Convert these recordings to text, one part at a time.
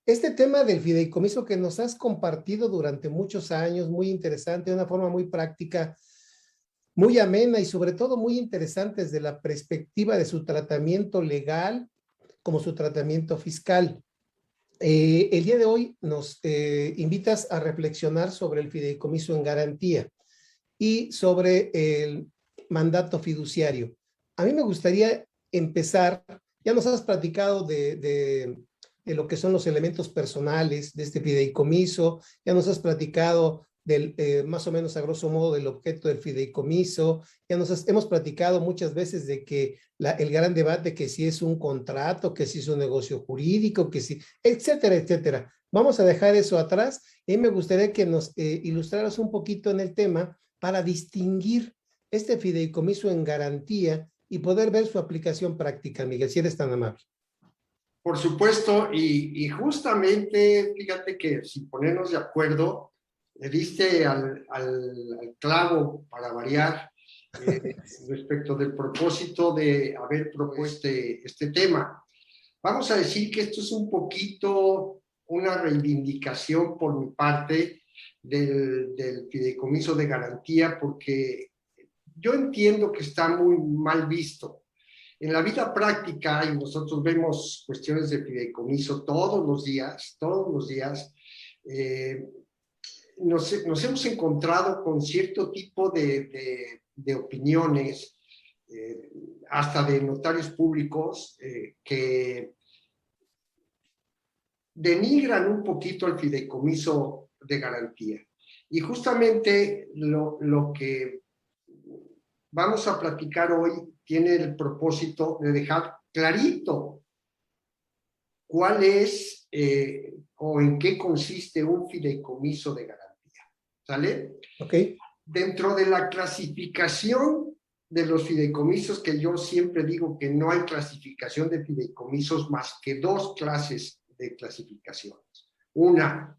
Este tema del fideicomiso que nos has compartido durante muchos años, muy interesante, de una forma muy práctica, muy amena y sobre todo muy interesante desde la perspectiva de su tratamiento legal como su tratamiento fiscal. El día de hoy nos invitas a reflexionar sobre el fideicomiso en garantía y sobre el mandato fiduciario. A mí me gustaría empezar, ya nos has platicado de lo que son los elementos personales de este fideicomiso, ya nos has platicado del, más o menos a grosso modo del objeto del fideicomiso, hemos platicado muchas veces de que el gran debate que si es un contrato, que si es un negocio jurídico, que si, etcétera, etcétera. Vamos a dejar eso atrás y me gustaría que nos ilustraras un poquito en el tema para distinguir este fideicomiso en garantía y poder ver su aplicación práctica, Miguel, si eres tan amable. Por supuesto, y justamente, fíjate que sin ponernos de acuerdo, le diste al clavo para variar respecto del propósito de haber propuesto este tema. Vamos a decir que esto es un poquito una reivindicación por mi parte del fideicomiso de garantía, porque yo entiendo que está muy mal visto. En la vida práctica, y nosotros vemos cuestiones de fideicomiso todos los días, nos hemos encontrado con cierto tipo de opiniones, hasta de notarios públicos, que denigran un poquito el fideicomiso de garantía. Y justamente lo que vamos a platicar hoy tiene el propósito de dejar clarito cuál es o en qué consiste un fideicomiso de garantía. ¿Sale? Ok. Dentro de la clasificación de los fideicomisos, que yo siempre digo que no hay clasificación de fideicomisos más que dos clases de clasificaciones. Una,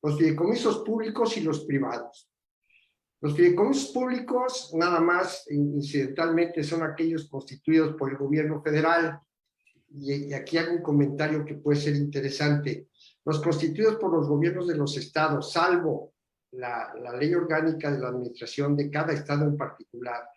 los fideicomisos públicos y los privados. Los fideicomisos públicos, nada más incidentalmente, son aquellos constituidos por el gobierno federal. Y aquí hago un comentario que puede ser interesante. Los constituidos por los gobiernos de los estados, salvo la ley orgánica de la administración de cada estado en particular,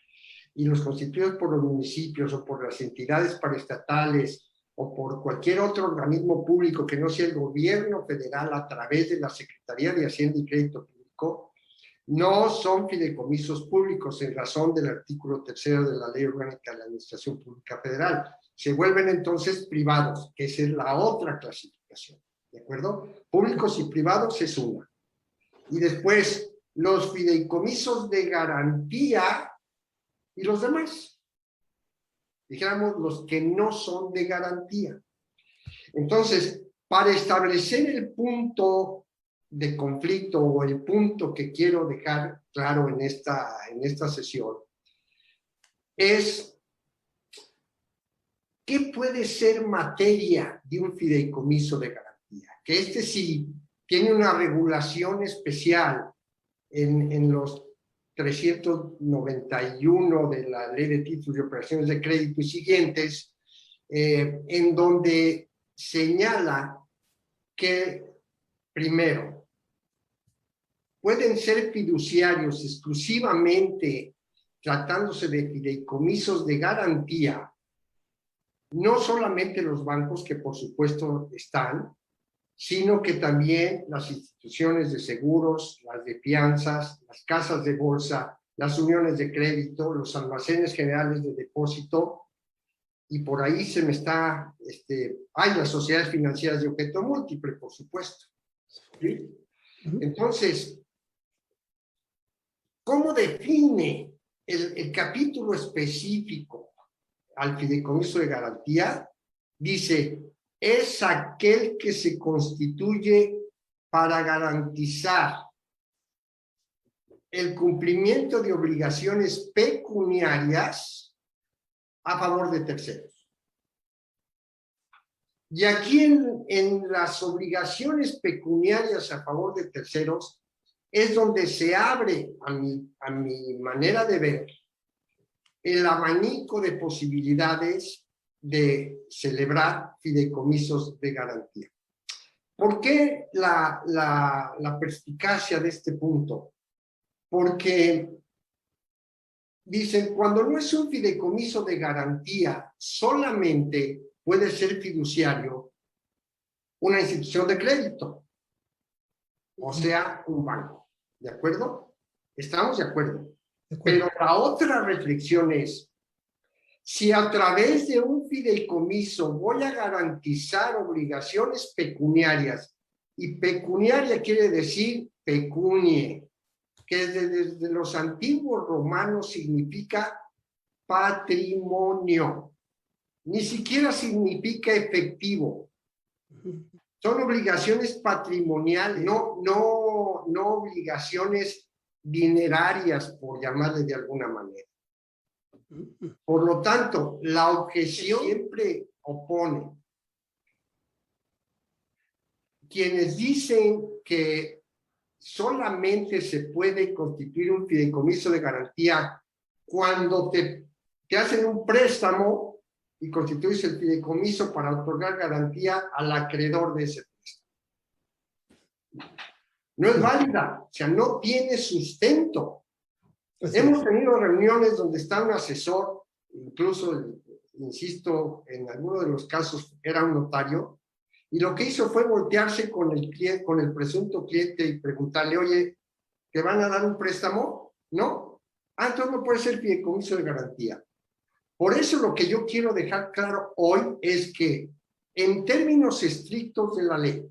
y los constituidos por los municipios o por las entidades paraestatales o por cualquier otro organismo público que no sea el gobierno federal a través de la Secretaría de Hacienda y Crédito Público, no son fideicomisos públicos en razón del artículo 3 de la Ley Orgánica de la Administración Pública Federal. Se vuelven entonces privados, que esa es la otra clasificación. ¿De acuerdo? Públicos y privados es una. Y después, los fideicomisos de garantía y los demás. Dijéramos, los que no son de garantía. Entonces, para establecer el punto de conflicto o el punto que quiero dejar claro en esta sesión es qué puede ser materia de un fideicomiso de garantía. Que este sí tiene una regulación especial en los 391 de la Ley de Títulos y Operaciones de Crédito y siguientes, en donde señala que, primero, pueden ser fiduciarios exclusivamente tratándose de fideicomisos de garantía, no solamente los bancos, que por supuesto están, sino que también las instituciones de seguros, las de fianzas, las casas de bolsa, las uniones de crédito, los almacenes generales de depósito, y por ahí se me está, hay las sociedades financieras de objeto múltiple, por supuesto. ¿Sí? Entonces, ¿cómo define el capítulo específico al fideicomiso de garantía? Dice, es aquel que se constituye para garantizar el cumplimiento de obligaciones pecuniarias a favor de terceros. Y aquí en las obligaciones pecuniarias a favor de terceros es donde se abre, a mi manera de ver, el abanico de posibilidades de celebrar fideicomisos de garantía. ¿Por qué la perspicacia de este punto? Porque dicen, cuando no es un fideicomiso de garantía, solamente puede ser fiduciario una institución de crédito, o sea, un banco. ¿De acuerdo? Estamos de acuerdo. Pero la otra reflexión es, si a través de un fideicomiso voy a garantizar obligaciones pecuniarias, y pecuniaria quiere decir pecunie, que desde los antiguos romanos significa patrimonio, ni siquiera significa efectivo. Son obligaciones patrimoniales, no obligaciones dinerarias, por llamarle de alguna manera. Por lo tanto, la objeción siempre opone. Quienes dicen que solamente se puede constituir un fideicomiso de garantía cuando te hacen un préstamo y constituyes el fideicomiso para otorgar garantía al acreedor de ese préstamo. No es válida, o sea, no tiene sustento. Hemos tenido reuniones donde está un asesor, incluso, insisto, en alguno de los casos era un notario, y lo que hizo fue voltearse con el cliente, con el presunto cliente y preguntarle, oye, ¿te van a dar un préstamo? ¿No? Ah, entonces no puede ser fideicomiso de garantía. Por eso lo que yo quiero dejar claro hoy es que, en términos estrictos de la ley,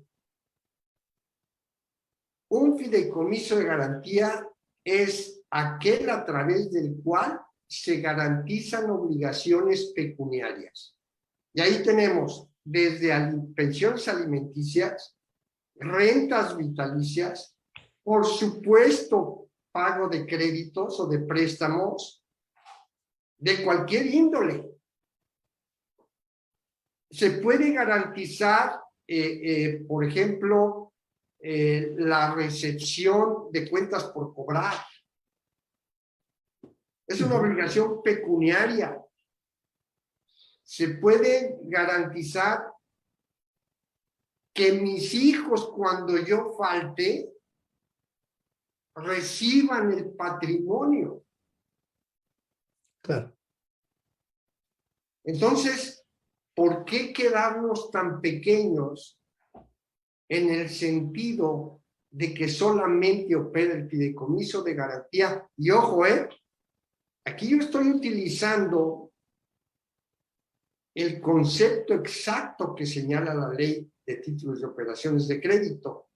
un fideicomiso de garantía es aquel a través del cual se garantizan obligaciones pecuniarias. Y ahí tenemos desde pensiones alimenticias, rentas vitalicias, por supuesto, pago de créditos o de préstamos de cualquier índole. Se puede garantizar, por ejemplo, la recepción de cuentas por cobrar. Es una obligación pecuniaria. Se puede garantizar que mis hijos, cuando yo falte, reciban el patrimonio. Claro. Entonces, ¿por qué quedarnos tan pequeños en el sentido de que solamente opera el fideicomiso de garantía? Y ojo, aquí yo estoy utilizando el concepto exacto que señala la ley de títulos de operaciones de crédito.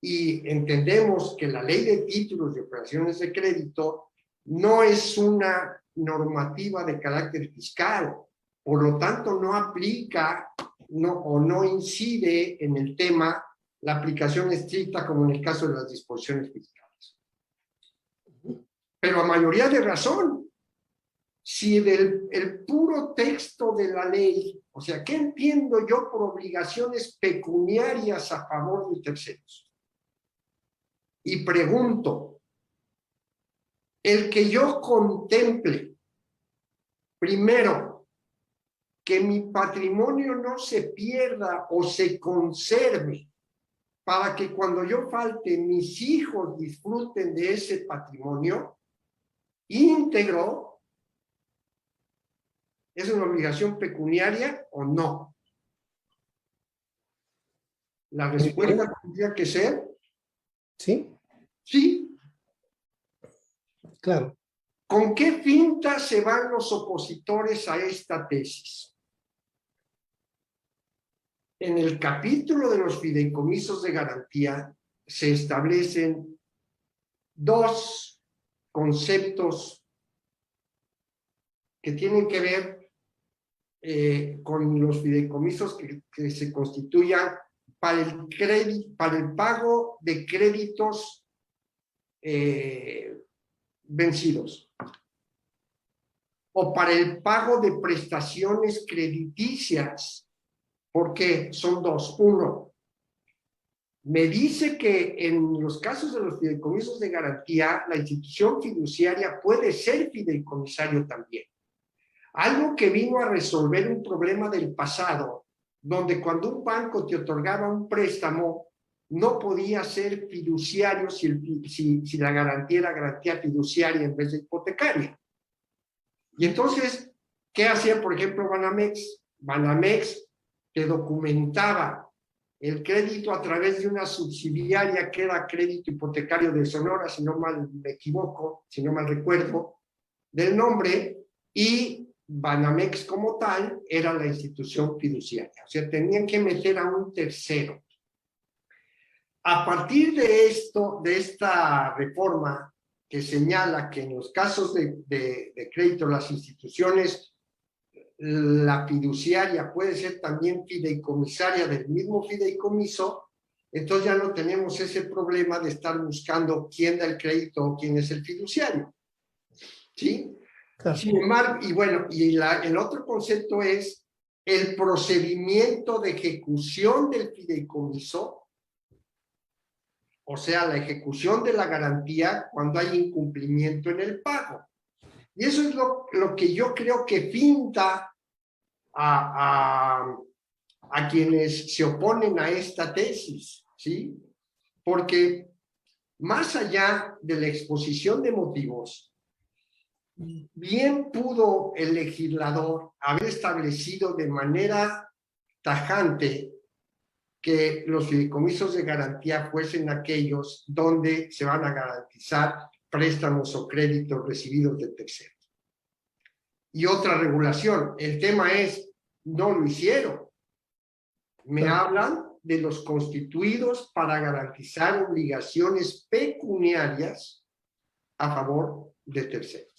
Y entendemos que la ley de títulos de operaciones de crédito no es una normativa de carácter fiscal, por lo tanto no aplica o no incide en el tema la aplicación estricta como en el caso de las disposiciones fiscales. Pero a mayoría de razón, si el puro texto de la ley, o sea, ¿qué entiendo yo por obligaciones pecuniarias a favor de terceros? Y pregunto, el que yo contemple, primero, que mi patrimonio no se pierda o se conserve para que cuando yo falte mis hijos disfruten de ese patrimonio íntegro, ¿es una obligación pecuniaria o no? La respuesta tendría que ser ¿sí? Sí. Claro. ¿Con qué finta se van los opositores a esta tesis? En el capítulo de los fideicomisos de garantía se establecen dos conceptos que tienen que ver con los fideicomisos que se constituyan para el pago de créditos vencidos o para el pago de prestaciones crediticias, porque son dos. Uno, me dice que en los casos de los fideicomisos de garantía, la institución fiduciaria puede ser fideicomisario también. Algo que vino a resolver un problema del pasado donde cuando un banco te otorgaba un préstamo, no podía ser fiduciario si la garantía era garantía fiduciaria en vez de hipotecaria. Y entonces, ¿qué hacía, por ejemplo, Banamex? Banamex te documentaba el crédito a través de una subsidiaria que era Crédito Hipotecario de Sonora, si no mal me equivoco, si no mal recuerdo, del nombre, y Banamex como tal era la institución fiduciaria. O sea, tenían que meter a un tercero. A partir de esto, de esta reforma que señala que en los casos de crédito las instituciones, la fiduciaria puede ser también fideicomisaria del mismo fideicomiso, entonces ya no tenemos ese problema de estar buscando quién da el crédito o quién es el fiduciario. ¿Sí? Claro. Sin embargo, y bueno, y el otro concepto es el procedimiento de ejecución del fideicomiso, o sea, la ejecución de la garantía cuando hay incumplimiento en el pago. Y eso es lo que yo creo que pinta a quienes se oponen a esta tesis, ¿sí? Porque más allá de la exposición de motivos, bien pudo el legislador haber establecido de manera tajante que los fideicomisos de garantía fuesen aquellos donde se van a garantizar préstamos o créditos recibidos de terceros. Y otra regulación, el tema es, no lo hicieron. Me hablan de los constituidos para garantizar obligaciones pecuniarias a favor de terceros.